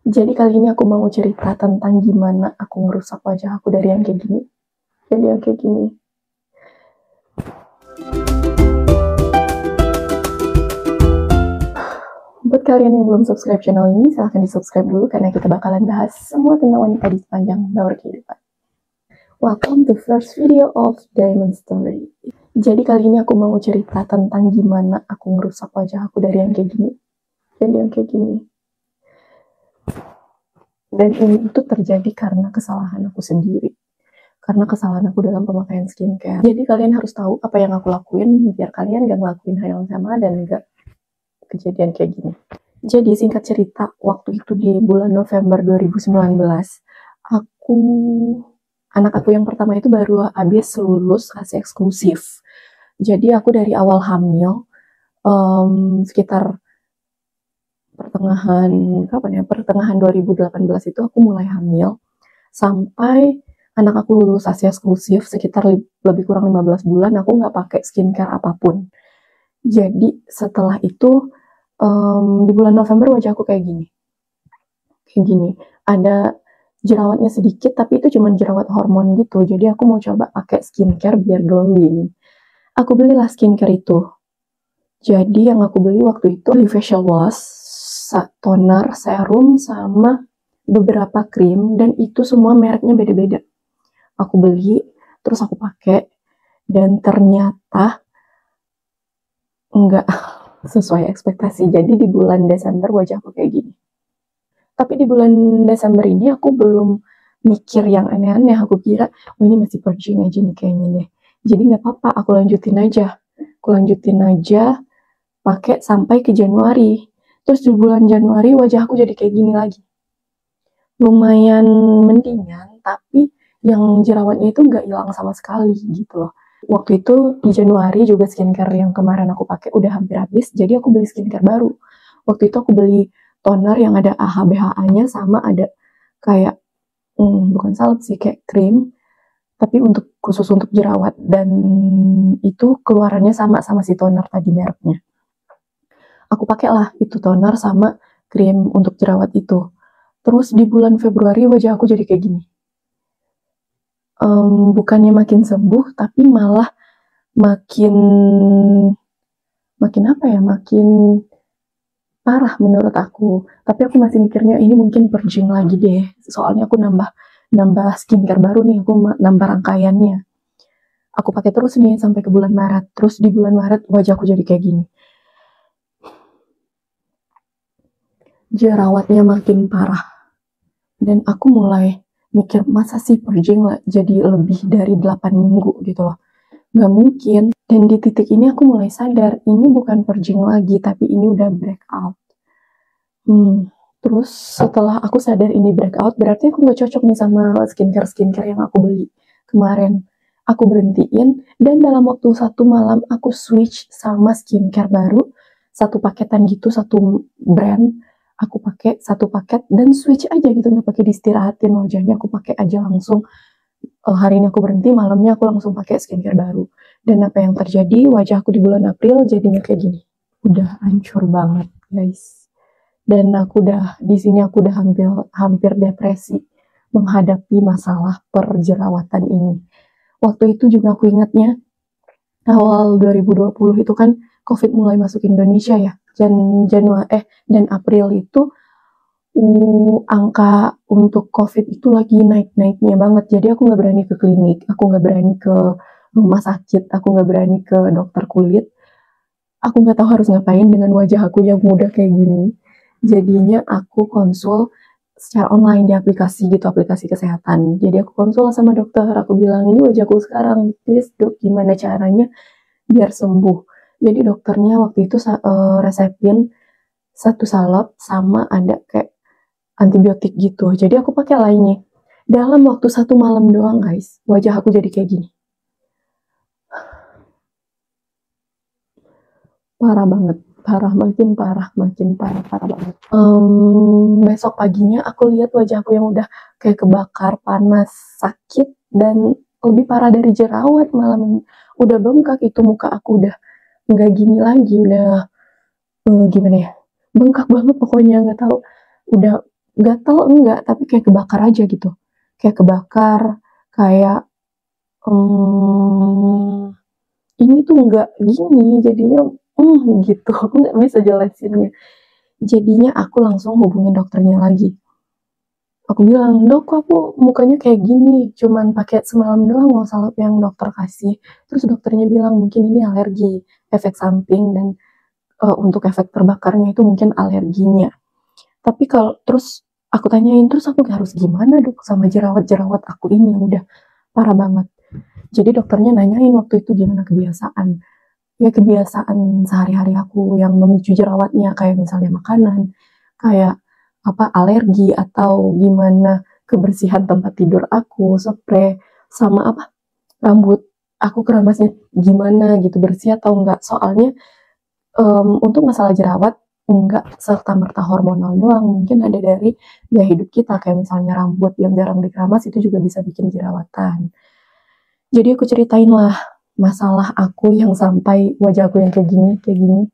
Jadi kali ini aku mau cerita tentang gimana aku ngerusak wajah aku dari yang kayak gini. Jadi yang kayak gini. Buat kalian yang belum subscribe channel ini, silahkan di subscribe dulu karena kita bakalan bahas semua tentang wanita di sepanjang daur kehidupan. Welcome to first video of Diamond Story. Jadi kali ini aku mau cerita tentang gimana aku ngerusak wajah aku dari yang kayak gini. Jadi yang kayak gini. Dan ini itu terjadi karena kesalahan aku sendiri. Karena kesalahan aku dalam pemakaian skincare. Jadi kalian harus tahu apa yang aku lakuin biar kalian gak ngelakuin hal yang sama dan gak kejadian kayak gini. Jadi singkat cerita, waktu itu di bulan November 2019, anak aku yang pertama itu baru habis lulus ASI eksklusif. Jadi aku dari awal hamil, sekitar pertengahan 2018 itu aku mulai hamil sampai anak aku lulus ASI eksklusif sekitar lebih kurang 15 bulan aku nggak pakai skincare apapun. Jadi setelah itu di bulan November wajah aku kayak gini, ada jerawatnya sedikit tapi itu cuma jerawat hormon gitu. Jadi aku mau coba pakai skincare biar glowing. Aku belilah skincare itu. Jadi yang aku beli waktu itu facial wash, toner, serum, sama beberapa krim, dan itu semua mereknya beda-beda. Aku beli, terus aku pakai, dan ternyata nggak sesuai ekspektasi. Jadi di bulan Desember wajah aku kayak gini. Tapi di bulan Desember ini aku belum mikir yang aneh-aneh. Aku kira, oh ini masih purging aja nih kayaknya nih. Jadi nggak apa-apa, aku lanjutin aja, pakai sampai ke Januari. Terus di bulan Januari wajah aku jadi kayak gini lagi. Lumayan mendingan, tapi yang jerawatnya itu nggak hilang sama sekali gitu loh. Waktu itu di Januari juga skincare yang kemarin aku pakai udah hampir habis, jadi aku beli skincare baru. Waktu itu aku beli toner yang ada AHA BHA-nya sama ada kayak bukan salep sih, kayak krim, tapi khusus untuk jerawat, dan itu keluarannya sama si toner tadi mereknya. Aku pakailah itu toner sama krim untuk jerawat itu. Terus di bulan Februari wajah aku jadi kayak gini. Bukannya makin sembuh, tapi malah makin parah menurut aku. Tapi aku masih mikirnya ini mungkin purging lagi deh. Soalnya aku nambah skincare baru nih, aku nambah rangkaiannya. Aku pakai terus nih sampai ke bulan Maret. Terus di bulan Maret wajahku jadi kayak gini. Jerawatnya makin parah. Dan aku mulai mikir, masa sih purging lah jadi lebih dari 8 minggu gitu loh. Gak mungkin. Dan di titik ini aku mulai sadar, ini bukan purging lagi, tapi ini udah breakout. Terus setelah aku sadar ini breakout, berarti aku gak cocok nih sama skincare yang aku beli kemarin. Aku berhentiin, dan dalam waktu 1 malam aku switch sama skincare baru, 1 paketan gitu, 1 brand. Aku pakai 1 paket dan switch aja gitu, nggak pakai diistirahatin wajahnya, aku pakai aja langsung. Hari ini aku berhenti, malamnya aku langsung pakai skincare baru. Dan apa yang terjadi, wajahku di bulan April jadinya kayak gini. Udah hancur banget, guys. Dan di sini aku udah hampir depresi menghadapi masalah perjerawatan ini. Waktu itu juga aku ingatnya, awal 2020 itu kan COVID mulai masuk Indonesia ya. Dan April itu angka untuk COVID itu lagi naik-naiknya banget. Jadi aku nggak berani ke klinik, aku nggak berani ke rumah sakit, aku nggak berani ke dokter kulit. Aku nggak tahu harus ngapain dengan wajah aku yang muda kayak gini. Jadinya aku konsul secara online di aplikasi kesehatan. Jadi aku konsul sama dokter, aku bilang ini wajahku sekarang, please dok, gimana caranya biar sembuh. Jadi dokternya waktu itu resepin 1 salep sama ada kayak antibiotik gitu. Jadi aku pakai lainnya. Dalam waktu 1 malam doang guys, wajah aku jadi kayak gini. Parah banget, makin parah banget. Besok paginya aku lihat wajahku yang udah kayak kebakar, panas, sakit, dan lebih parah dari jerawat malam. Udah bengkak itu muka aku, udah nggak gini lagi, udah gimana ya, bengkak banget pokoknya, nggak tahu, udah gatel enggak, tapi kayak kebakar aja gitu, kayak kebakar, kayak ini tuh enggak gini jadinya, gitu. Aku nggak bisa jelasinnya. Jadinya aku langsung hubungin dokternya lagi. Aku bilang, dok, kok aku mukanya kayak gini, cuman pakai semalam doang loh salep yang dokter kasih. Terus dokternya bilang mungkin ini alergi, efek samping, dan untuk efek terbakarnya itu mungkin alerginya. Tapi kalau terus aku tanyain, terus aku harus gimana dok sama jerawat-jerawat aku ini yang udah parah banget. Jadi dokternya nanyain waktu itu gimana kebiasaan. Ya kebiasaan sehari-hari aku yang memicu jerawatnya, kayak misalnya makanan, kayak apa alergi, atau gimana kebersihan tempat tidur aku, spray, sama apa rambut aku keramasnya gimana gitu, bersih atau enggak. Soalnya untuk masalah jerawat enggak serta-merta hormonal doang, mungkin ada dari gaya hidup kita, kayak misalnya rambut yang jarang dikeramas itu juga bisa bikin jerawatan. Jadi aku ceritain lah masalah aku yang sampai wajah aku yang kayak gini,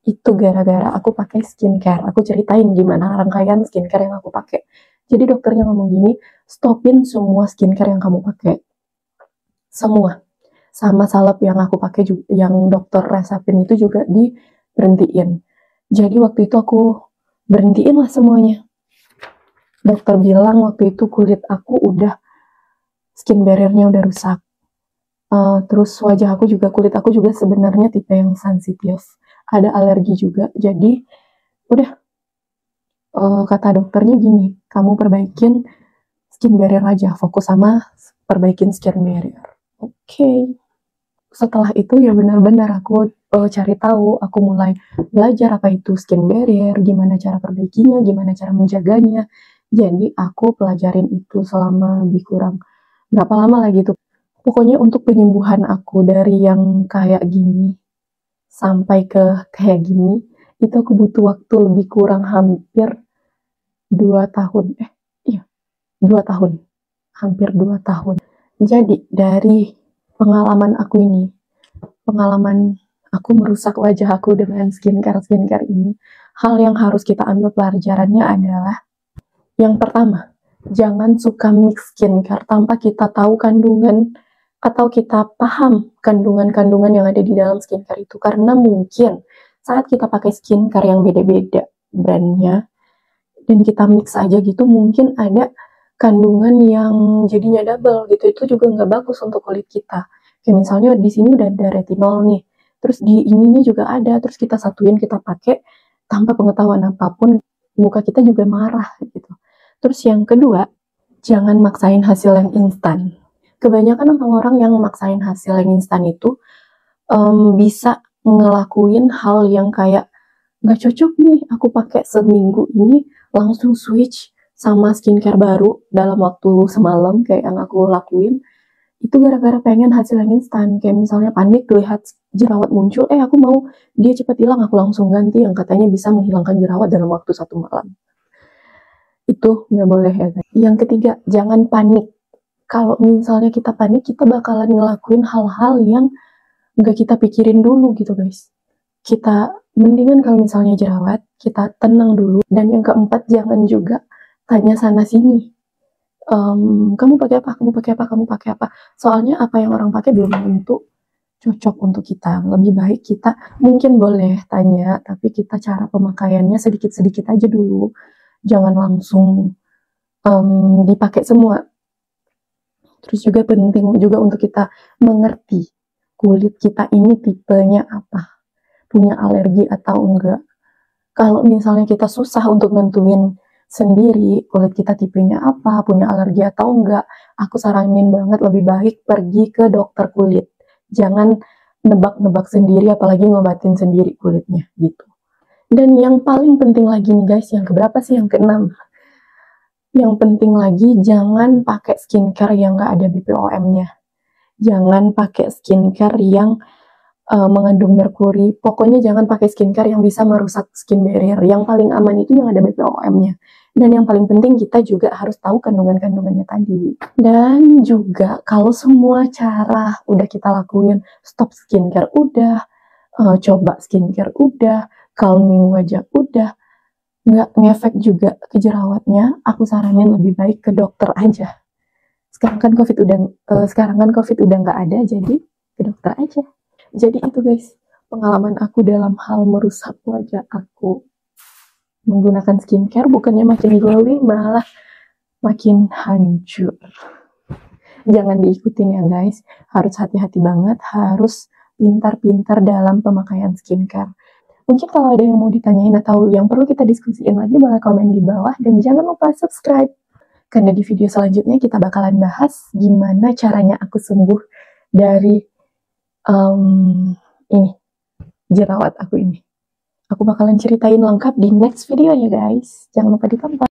itu gara-gara aku pakai skincare. Aku ceritain gimana rangkaian skincare yang aku pakai. Jadi dokternya ngomong gini, stopin semua skincare yang kamu pakai, semua. Sama salep yang aku pakai juga, yang dokter resepin itu juga diberhentiin. Jadi waktu itu aku berhentiin lah semuanya. Dokter bilang waktu itu kulit aku udah, skin barrier-nya udah rusak. Terus wajah aku juga, kulit aku juga sebenarnya tipe yang sensitif, ada alergi juga. Jadi udah, kata dokternya gini, kamu perbaikin skin barrier aja, fokus sama perbaikin skin barrier. Oke. Setelah itu ya benar-benar aku cari tahu, aku mulai belajar apa itu skin barrier, gimana cara perbaikinya, gimana cara menjaganya. Jadi aku pelajarin itu selama lebih kurang berapa lama lagi tuh. Pokoknya untuk penyembuhan aku dari yang kayak gini sampai ke kayak gini, itu aku butuh waktu lebih kurang hampir 2 tahun. Iya, 2 tahun. Hampir 2 tahun. Jadi dari pengalaman aku ini, pengalaman aku merusak wajah aku dengan skincare ini, hal yang harus kita ambil pelajarannya adalah, yang pertama, jangan suka mix skincare tanpa kita tahu kandungan atau kita paham kandungan-kandungan yang ada di dalam skincare itu. Karena mungkin saat kita pakai skincare yang beda-beda brandnya dan kita mix aja gitu, mungkin ada kandungan yang jadinya double gitu. Itu juga nggak bagus untuk kulit kita. Kayak misalnya di sini udah ada retinol nih, terus di ininya juga ada, terus kita satuin, kita pakai tanpa pengetahuan apapun, muka kita juga marah gitu. Terus yang kedua, jangan maksain hasil yang instan. Kebanyakan orang-orang yang maksain hasil yang instan itu bisa ngelakuin hal yang kayak nggak cocok nih, aku pakai seminggu ini langsung switch sama skincare baru dalam waktu semalam kayak yang aku lakuin. Itu gara-gara pengen hasil yang instan, kayak misalnya panik lihat jerawat muncul, aku mau dia cepat hilang, aku langsung ganti yang katanya bisa menghilangkan jerawat dalam waktu 1 malam. Itu nggak boleh ya guys. Yang ketiga, jangan panik. Kalau misalnya kita panik, kita bakalan ngelakuin hal-hal yang nggak kita pikirin dulu gitu guys. Kita mendingan kalau misalnya jerawat, kita tenang dulu. Dan yang keempat, jangan juga tanya sana sini. Kamu pakai apa? Kamu pakai apa? Kamu pakai apa? Soalnya apa yang orang pakai belum tentu cocok untuk kita. Lebih baik kita mungkin boleh tanya, tapi kita cara pemakaiannya sedikit-sedikit aja dulu. Jangan langsung dipakai semua. Terus juga penting juga untuk kita mengerti kulit kita ini tipenya apa, punya alergi atau enggak. Kalau misalnya kita susah untuk nentuin sendiri kulit kita tipenya apa, punya alergi atau enggak, aku saranin banget lebih baik pergi ke dokter kulit. Jangan nebak-nebak sendiri, apalagi ngobatin sendiri kulitnya gitu. Dan yang paling penting lagi nih guys, yang keberapa sih? Yang keenam. Yang penting lagi, jangan pakai skincare yang nggak ada BPOM-nya. Jangan pakai skincare yang mengandung merkuri. Pokoknya jangan pakai skincare yang bisa merusak skin barrier. Yang paling aman itu yang ada BPOM-nya. Dan yang paling penting kita juga harus tahu kandungan-kandungannya tadi. Dan juga kalau semua cara udah kita lakuin, stop skincare udah, coba skincare udah, calming wajah udah, nggak ngefek juga ke jerawatnya, aku saranin lebih baik ke dokter aja. Sekarang kan COVID udah nggak ada, jadi ke dokter aja. Jadi itu guys, pengalaman aku dalam hal merusak wajah aku menggunakan skincare, bukannya makin glowing, malah makin hancur. Jangan diikutin ya guys, harus hati-hati banget, harus pintar-pintar dalam pemakaian skincare. Mungkin kalau ada yang mau ditanyain atau yang perlu kita diskusiin lagi, boleh komen di bawah, dan jangan lupa subscribe, karena di video selanjutnya kita bakalan bahas gimana caranya aku sembuh dari ini, jerawat aku ini. Aku bakalan ceritain lengkap di next video ya guys. Jangan lupa ditonton.